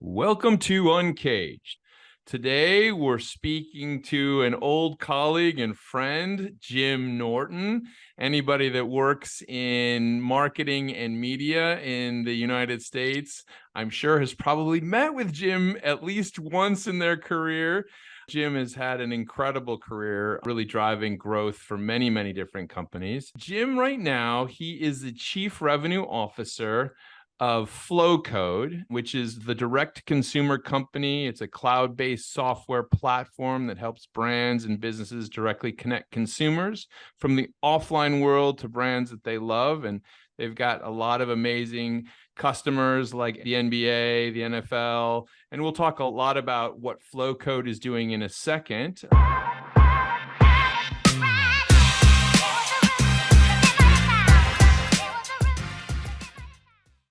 Welcome to Uncaged. Today, we're speaking to an old colleague and friend, Jim Norton. Anybody that works in marketing and media in the United States, I'm sure has probably met with Jim at least once in their career. Jim has had an incredible career, really driving growth for many, many different companies. Jim, right now, he is the Chief Revenue Officer of FlowCode, which is the direct consumer company. It's a cloud-based software platform that helps brands and businesses directly connect consumers from the offline world to brands that they love. And they've got a lot of amazing customers like the NBA, the NFL, and we'll talk a lot about what FlowCode is doing in a second.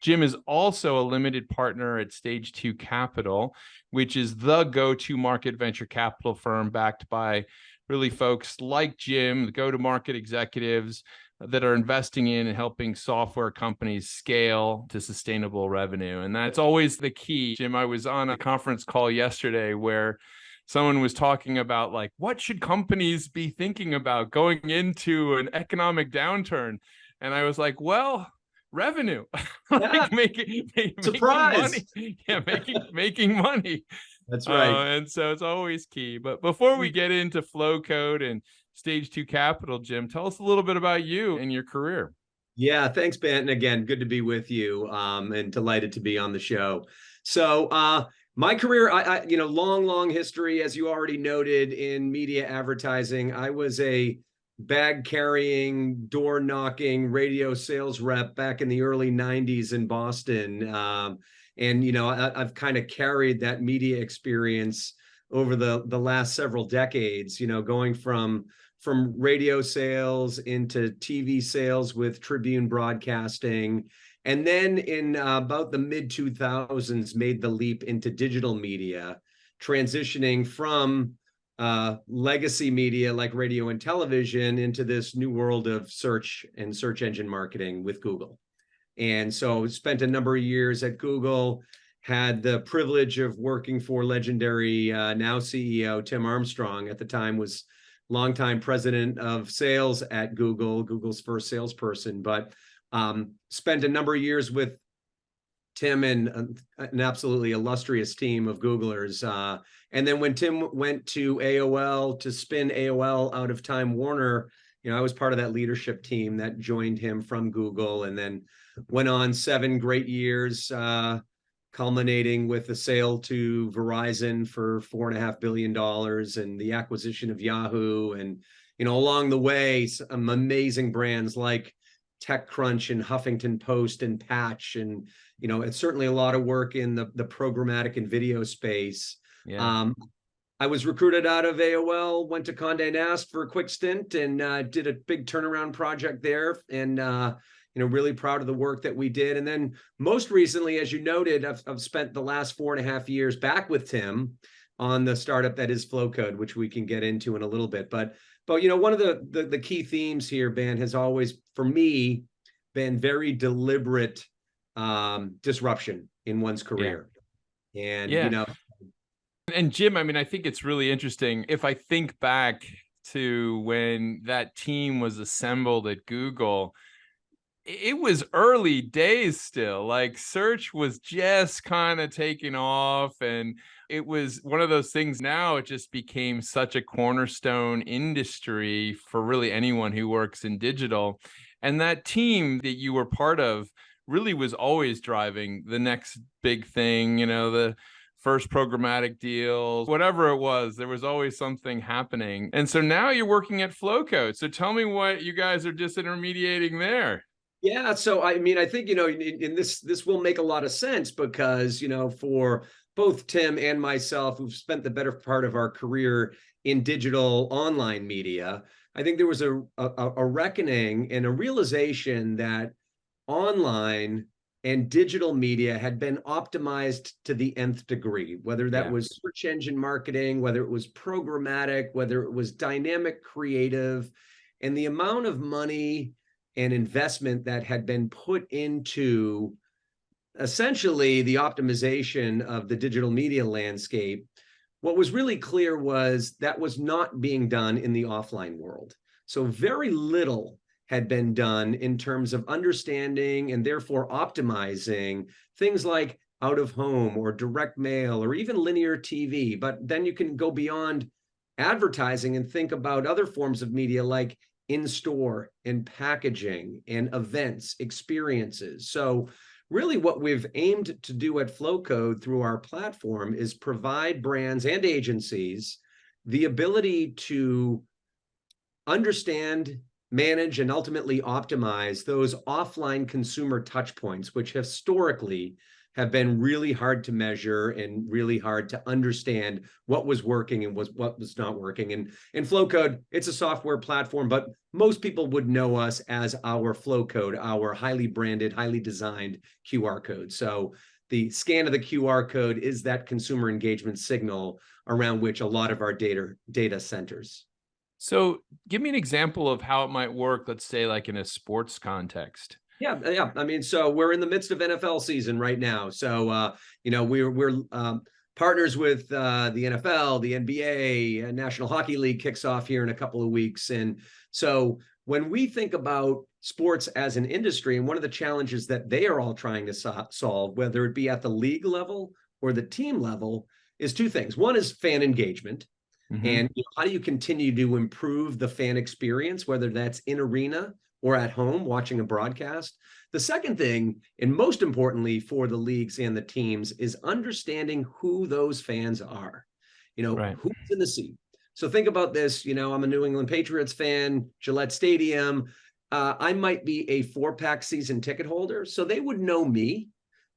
Jim is also a limited partner at Stage 2 Capital, which is the go-to market venture capital firm backed by really folks like Jim, the go-to-market executives that are investing in and helping software companies scale to sustainable revenue. And that's always the key. Jim, I was on a conference call yesterday where someone was talking about, like, what should companies be thinking about going into an economic downturn? And I was like, well, revenue. Like making Surprise. money. Yeah, making money. That's right. And so it's always key. But before we get into FlowCode and Stage 2 Capital, Jim, tell us a little bit about you and your career. Yeah, thanks, Ben. And again, good to be with you, and delighted to be on the show. So, my career, long history, as you already noted, in media advertising. I was a bag carrying, door knocking radio sales rep back in the early 90s in Boston. I've kind of carried that media experience over the last several decades, going from radio sales into TV sales with Tribune Broadcasting. And then in about the mid 2000s, made the leap into digital media, transitioning from legacy media like radio and television into this new world of search and search engine marketing with Google. And so spent a number of years at Google, had the privilege of working for legendary now CEO Tim Armstrong. At the time was longtime president of sales at Google, Google's first salesperson, but spent a number of years with Tim and an absolutely illustrious team of Googlers. And then when Tim went to AOL to spin AOL out of Time Warner, I was part of that leadership team that joined him from Google, and then went on 7 great years, culminating with the sale to Verizon for $4.5 billion and the acquisition of Yahoo. And, along the way, some amazing brands like TechCrunch and Huffington Post and Patch. And, it's certainly a lot of work in the programmatic and video space. Yeah. I was recruited out of AOL, went to Condé Nast for a quick stint, and did a big turnaround project there. And, really proud of the work that we did. And then most recently, as you noted, I've spent the last 4.5 years back with Tim on the startup that is FlowCode, which we can get into in a little bit. But one of the key themes here, Ben, has always, for me, been very deliberate disruption in one's career. Yeah. And, And Jim, I think it's really interesting. If I think back to when that team was assembled at Google, it was early days still. Like, search was just kind of taking off, and it was one of those things. Now it just became such a cornerstone industry for really anyone who works in digital. And that team that you were part of really was always driving the next big thing, the first programmatic deals, whatever it was, there was always something happening. And so now you're working at FlowCode. So tell me what you guys are disintermediating there. Yeah, so I think in this will make a lot of sense because for both Tim and myself, who've spent the better part of our career in digital online media, I think there was a reckoning and a realization that online and digital media had been optimized to the nth degree, whether that was search engine marketing, whether it was programmatic, whether it was dynamic creative, and the amount of money and investment that had been put into essentially the optimization of the digital media landscape, what was really clear was that was not being done in the offline world. So very little had been done in terms of understanding and therefore optimizing things like out of home or direct mail or even linear TV. But then you can go beyond advertising and think about other forms of media like in-store and packaging and events, experiences. So really what we've aimed to do at Flowcode through our platform is provide brands and agencies the ability to understand, manage, and ultimately optimize those offline consumer touch points, which historically have been really hard to measure and really hard to understand what was working and what was not working. And in Flowcode, it's a software platform, but most people would know us as our Flowcode, our highly branded, highly designed QR code. So the scan of the QR code is that consumer engagement signal around which a lot of our data centers. So give me an example of how it might work, let's say like in a sports context. Yeah. I mean, so we're in the midst of NFL season right now. So, we're partners with the NFL, the NBA, National Hockey League kicks off here in a couple of weeks. And so when we think about sports as an industry, and one of the challenges that they are all trying to solve, whether it be at the league level or the team level, is two things. One is fan engagement. And how do you continue to improve the fan experience, whether that's in arena or at home watching a broadcast? The second thing, and most importantly for the leagues and the teams, is understanding who those fans are. Right. Who's in the seat. So think about this. I'm a New England Patriots fan, Gillette Stadium. I might be a 4-pack season ticket holder, so they would know me.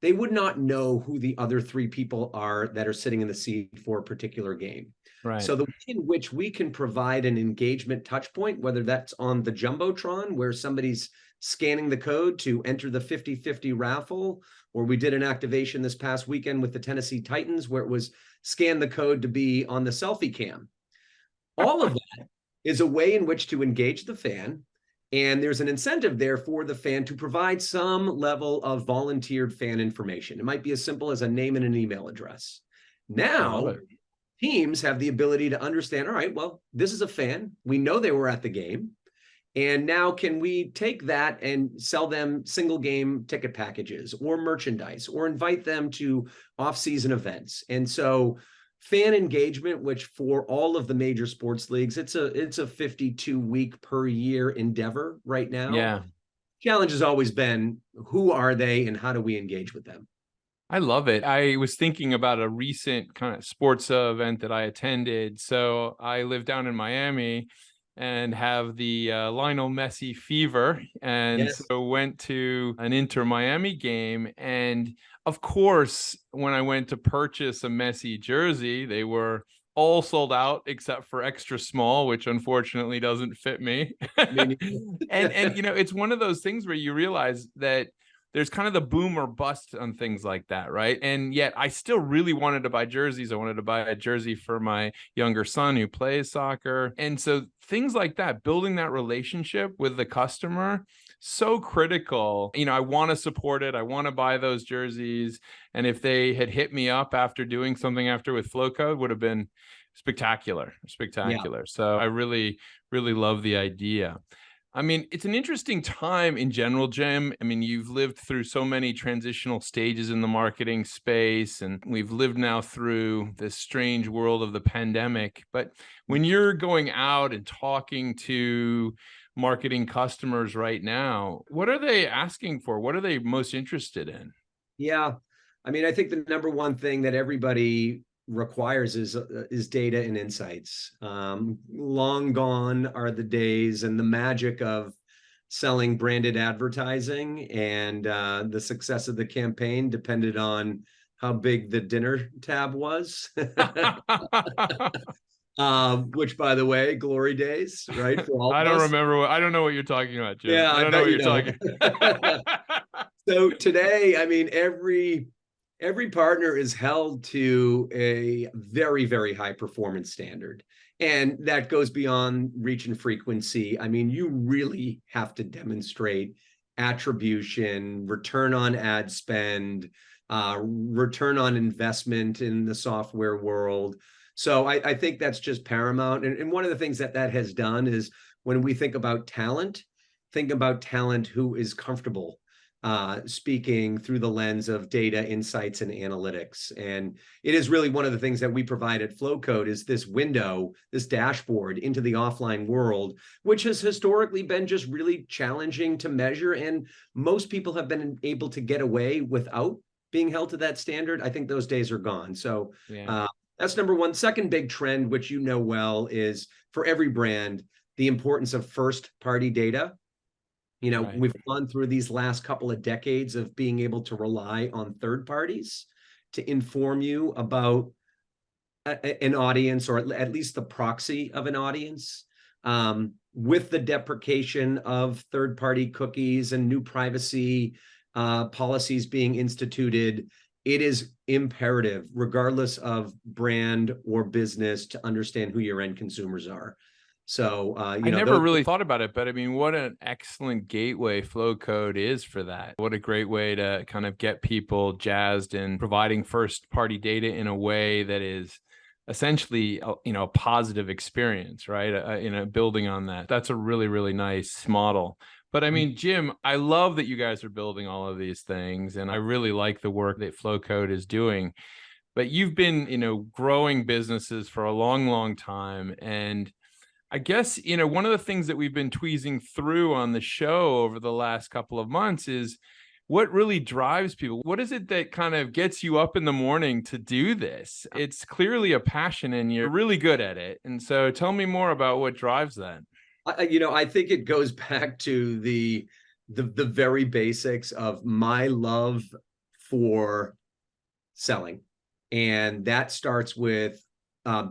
They would not know who the other 3 people are that are sitting in the seat for a particular game. Right. So the way in which we can provide an engagement touch point, whether that's on the Jumbotron, where somebody's scanning the code to enter the 50-50 raffle, or we did an activation this past weekend with the Tennessee Titans, where it was scan the code to be on the selfie cam. All of that is a way in which to engage the fan. And there's an incentive there for the fan to provide some level of volunteered fan information. It might be as simple as a name and an email address. Now, teams have the ability to understand, all right, well, this is a fan. We know they were at the game. And now can we take that and sell them single game ticket packages or merchandise or invite them to off-season events? And so fan engagement, which for all of the major sports leagues, it's a 52-week per year endeavor right now. Yeah. Challenge has always been, who are they and how do we engage with them? I love it. I was thinking about a recent kind of sports event that I attended. So I live down in Miami and have the Lionel Messi fever. And so went to an Inter Miami game. And of course, when I went to purchase a Messi jersey, they were all sold out except for extra small, which unfortunately doesn't fit me. and it's one of those things where you realize that there's kind of the boom or bust on things like that, right? And yet I still really wanted to buy jerseys. I wanted to buy a jersey for my younger son who plays soccer. And so things like that, building that relationship with the customer, so critical. I want to support it. I want to buy those jerseys. And if they had hit me up after doing something after with Flowcode, would have been spectacular. Yeah. So I really, really love the idea. I mean, it's an interesting time in general, Jim. I mean, you've lived through so many transitional stages in the marketing space, and we've lived now through this strange world of the pandemic. But when you're going out and talking to marketing customers right now, what are they asking for? What are they most interested in? Yeah. I mean, I think the number one thing that everybody requires is data and insights. Long gone are the days and the magic of selling branded advertising, and the success of the campaign depended on how big the dinner tab was. Which, by the way, glory days, right? For all I don't remember. I don't know what you're talking about, Jim. Yeah, I don't know what you're talking about. So today, I mean, every partner is held to a very, very high performance standard. And that goes beyond reach and frequency. I mean, you really have to demonstrate attribution, return on ad spend, return on investment in the software world. So I think that's just paramount. And one of the things that has done is when we think about talent, think about talent who is comfortable speaking through the lens of data, insights, and analytics. And it is really one of the things that we provide at Flowcode is this window, this dashboard into the offline world, which has historically been just really challenging to measure. And most people have been able to get away without being held to that standard. I think those days are gone. So that's number one. Second big trend, which you know well, is for every brand, the importance of first-party data. You know, we've gone through these last couple of decades of being able to rely on third parties to inform you about an audience, or at least the proxy of an audience. With the deprecation of third-party cookies and new privacy policies being instituted, it is imperative, regardless of brand or business, to understand who your end consumers are. So, I never really thought about it, but I mean, what an excellent gateway Flowcode is for that. What a great way to kind of get people jazzed in providing first-party data in a way that is essentially, a positive experience, right? Building on that. That's a really, really nice model. But I mean, Jim, I love that you guys are building all of these things, and I really like the work that Flowcode is doing. But you've been, growing businesses for a long, long time, and I guess, one of the things that we've been tweezing through on the show over the last couple of months is what really drives people. What is it that kind of gets you up in the morning to do this? It's clearly a passion and you're really good at it. And so tell me more about what drives that. I think it goes back to the very basics of my love for selling. And that starts with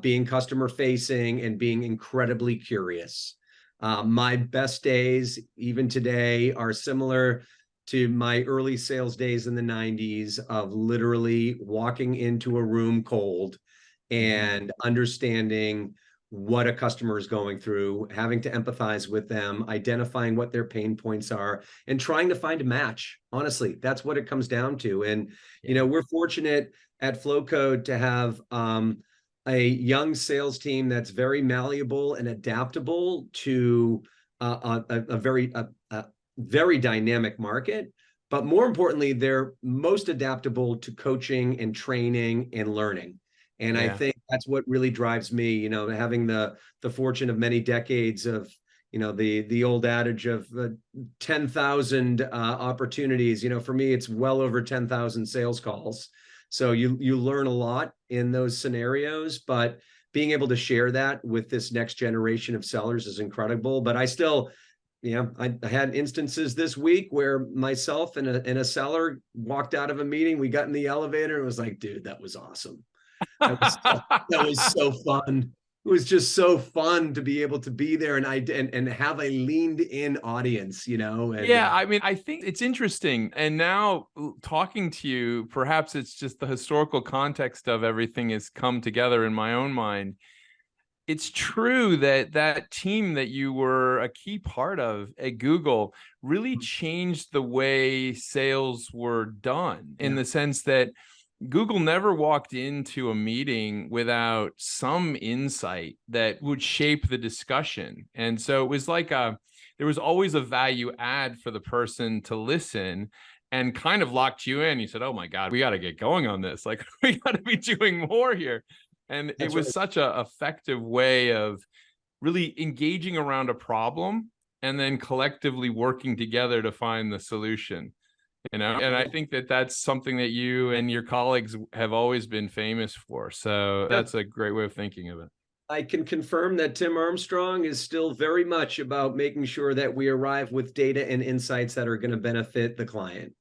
being customer facing and being incredibly curious. My best days, even today, are similar to my early sales days in the 90s of literally walking into a room cold and understanding what a customer is going through, having to empathize with them, identifying what their pain points are, and trying to find a match. Honestly, that's what it comes down to. And, we're fortunate at Flowcode to have a young sales team that's very malleable and adaptable to a very dynamic market. But more importantly, they're most adaptable to coaching and training and learning. And I think that's what really drives me, having the fortune of many decades of, the old adage of 10,000 opportunities. For me, it's well over 10,000 sales calls. So you learn a lot in those scenarios, but being able to share that with this next generation of sellers is incredible. But I still, I had instances this week where myself and a seller walked out of a meeting. We got in the elevator and it was like, dude, that was awesome. That was so fun. It was just so fun to be able to be there and have a leaned in audience, And, I mean, I think it's interesting. And now talking to you, perhaps it's just the historical context of everything has come together in my own mind. It's true that team that you were a key part of at Google really changed the way sales were done in the sense that Google never walked into a meeting without some insight that would shape the discussion. And so it was like there was always a value add for the person to listen and kind of locked you in. You said, oh my God, we got to get going on this. Like we got to be doing more here. And it was such an effective way of really engaging around a problem and then collectively working together to find the solution. And I think that that's something that you and your colleagues have always been famous for. So that's a great way of thinking of it. I can confirm that Tim Armstrong is still very much about making sure that we arrive with data and insights that are going to benefit the client.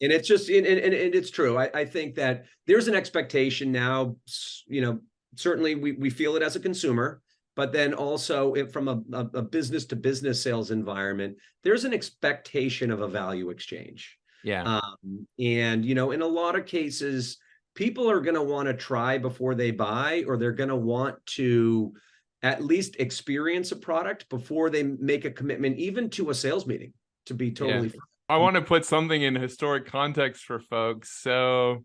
And it's just, and it's true. I think that there's an expectation now, certainly we feel it as a consumer. But then also from a business to business sales environment, there's an expectation of a value exchange. And, in a lot of cases, people are going to want to try before they buy, or they're going to want to at least experience a product before they make a commitment, even to a sales meeting. to be Yeah. totally. I want to put something in historic context for folks. So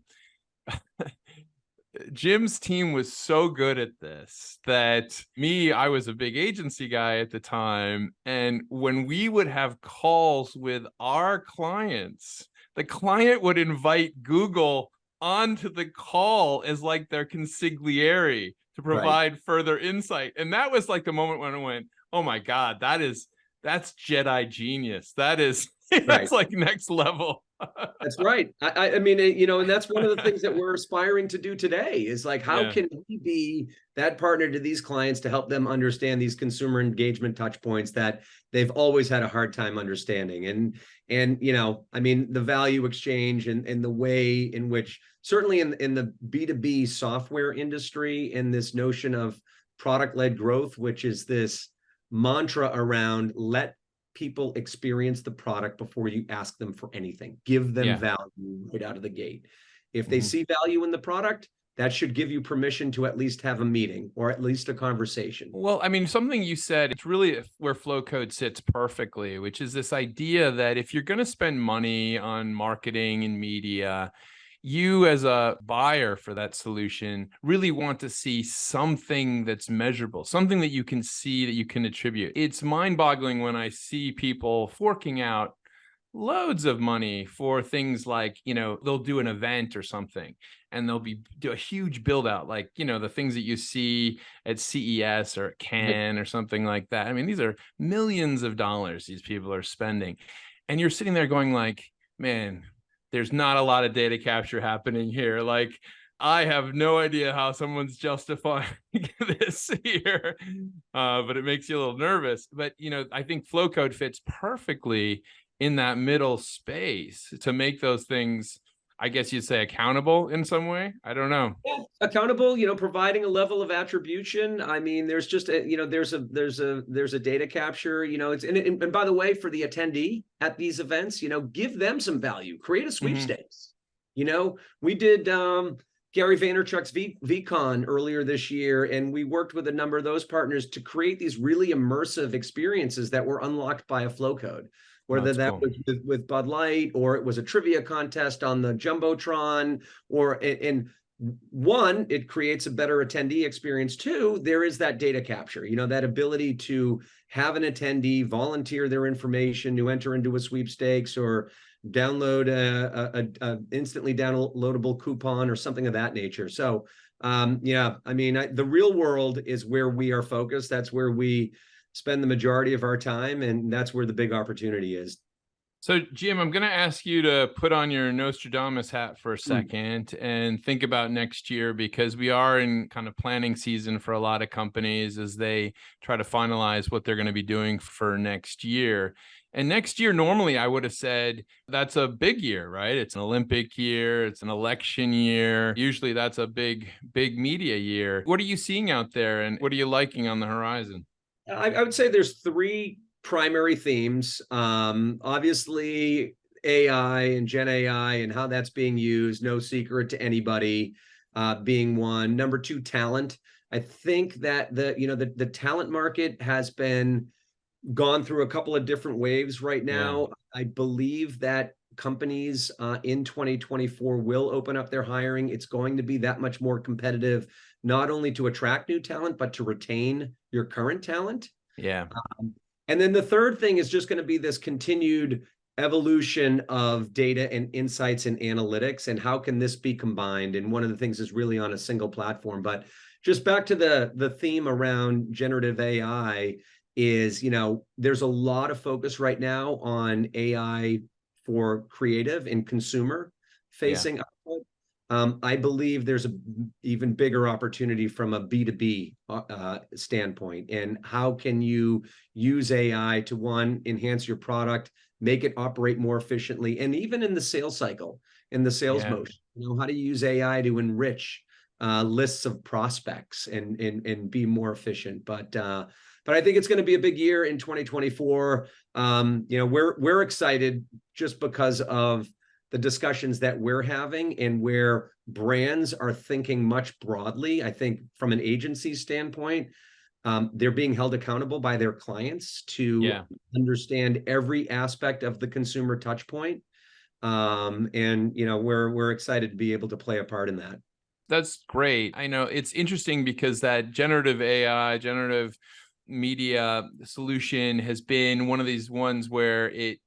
Jim's team was so good at this that I was a big agency guy at the time. And when we would have calls with our clients, the client would invite Google onto the call as like their consigliere to provide further insight. And that was like the moment when I went, oh my God, that's Jedi genius. That's like next level. That's right. I mean, and that's one of the things that we're aspiring to do today is like, how can we be that partner to these clients to help them understand these consumer engagement touch points that they've always had a hard time understanding? And I mean, the value exchange and the way in which certainly in the B2B software industry and this notion of product-led growth, which is this mantra around let people experience the product before you ask them for anything. Give them value right out of the gate. If they see value in the product, that should give you permission to at least have a meeting or at least a conversation. Well, I mean, something you said, it's really where flow code sits perfectly, which is this idea that if you're going to spend money on marketing and media, you as a buyer for that solution really want to see something that's measurable, something that you can see, that you can attribute. It's mind-boggling when I see people forking out loads of money for things like, they'll do an event or something and they'll do a huge build out, like, the things that you see at CES or at Cannes or something like that. I mean, these are millions of dollars these people are spending. And you're sitting there going like, man, there's not a lot of data capture happening here. Like, I have no idea how someone's justifying this here, but it makes you a little nervous. But, I think flow code fits perfectly in that middle space to make those things, I guess you'd say, accountable in some way. I don't know. Yeah, accountable, providing a level of attribution. I mean, there's just there's a data capture, it's and by the way, for the attendee at these events, give them some value, create a sweepstakes. We did Gary Vaynerchuk's VCon earlier this year, and we worked with a number of those partners to create these really immersive experiences that were unlocked by a flow code. Whether that was with Bud Light, or it was a trivia contest on the Jumbotron, or one, it creates a better attendee experience. Two, there is that data capture, that ability to have an attendee volunteer their information to enter into a sweepstakes or download a instantly downloadable coupon or something of that nature. So I mean, the real world is where we are focused. That's where we spend the majority of our time, and that's where the big opportunity is. So, Jim, I'm going to ask you to put on your Nostradamus hat for a second and think about next year, because we are in kind of planning season for a lot of companies as they try to finalize what they're going to be doing for next year. And next year, normally, I would have said that's a big year, right? It's an Olympic year. It's an election year. Usually that's a big media year. What are you seeing out there, and what are you liking on the horizon? I would say there's three primary themes. Obviously, AI and Gen AI and how that's being used, no secret to anybody, being one. Number two, talent. I think that the talent market has been gone through a couple of different waves right now. I believe that companies in 2024 will open up their hiring. It's going to be that much more competitive, not only to attract new talent, but to retain your current talent. Yeah. And then the third thing is just going to be this continued evolution of data and insights and analytics, and how can this be combined? And one of the things is really on a single platform. But just back to the theme around generative AI is, there's a lot of focus right now on AI for creative and consumer facing output. I believe there's an even bigger opportunity from a B2B standpoint. And how can you use AI to, one, enhance your product, make it operate more efficiently, and even in the sales cycle, in the sales motion, how do you use AI to enrich lists of prospects and be more efficient? But I think it's going to be a big year in 2024. We're excited just because of the discussions that we're having and where brands are thinking much broadly. I think from an agency standpoint, they're being held accountable by their clients to Yeah. understand every aspect of the consumer touch point. And we're excited to be able to play a part in that. That's great. I know it's interesting because that generative AI, generative media solution has been one of these ones where it,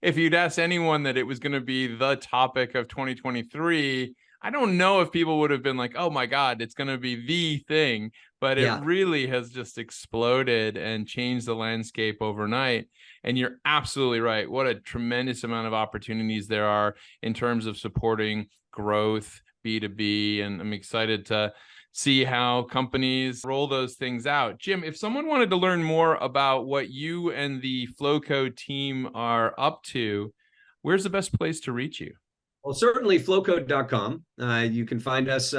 if you'd asked anyone that it was going to be the topic of 2023, I don't know if people would have been like, oh my God, it's going to be the thing. But it Yeah. really has just exploded and changed the landscape overnight. And you're absolutely right. What a tremendous amount of opportunities there are in terms of supporting growth, B2B. And I'm excited to see how companies roll those things out. Jim, if someone wanted to learn more about what you and the Flowcode team are up to, where's the best place to reach you? Well, certainly flowcode.com. You can find us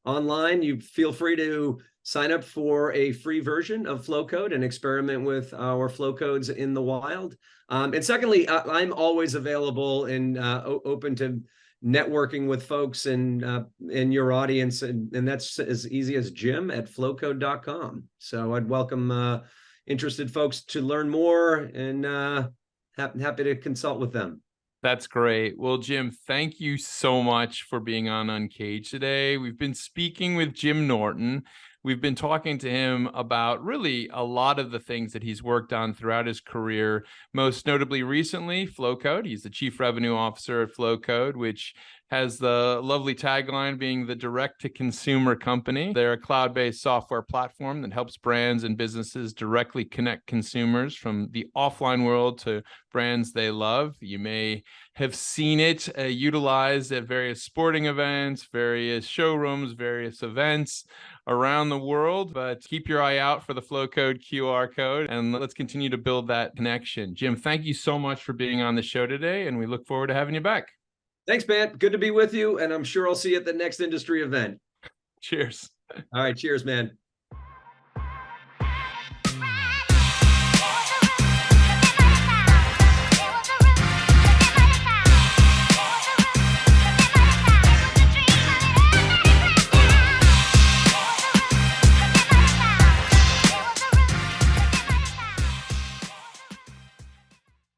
online. You feel free to sign up for a free version of Flowcode and experiment with our Flowcodes in the wild. And secondly, I'm always available and open to networking with folks in your audience. And that's as easy as jim@flowcode.com. So I'd welcome interested folks to learn more, and happy to consult with them. That's great. Well, Jim, thank you so much for being on Uncaged today. We've been speaking with Jim Norton. We've been talking to him about really a lot of the things that he's worked on throughout his career, most notably recently, Flowcode. He's the Chief Revenue Officer at Flowcode, which has the lovely tagline being the direct-to-consumer company. They're a cloud-based software platform that helps brands and businesses directly connect consumers from the offline world to brands they love. You may have seen it utilized at various sporting events, various showrooms, various events around the world, but keep your eye out for the Flowcode QR code, and let's continue to build that connection. Jim, thank you so much for being on the show today, and we look forward to having you back. Thanks, man. Good to be with you, and I'm sure I'll see you at the next industry event. Cheers. All right, cheers, man.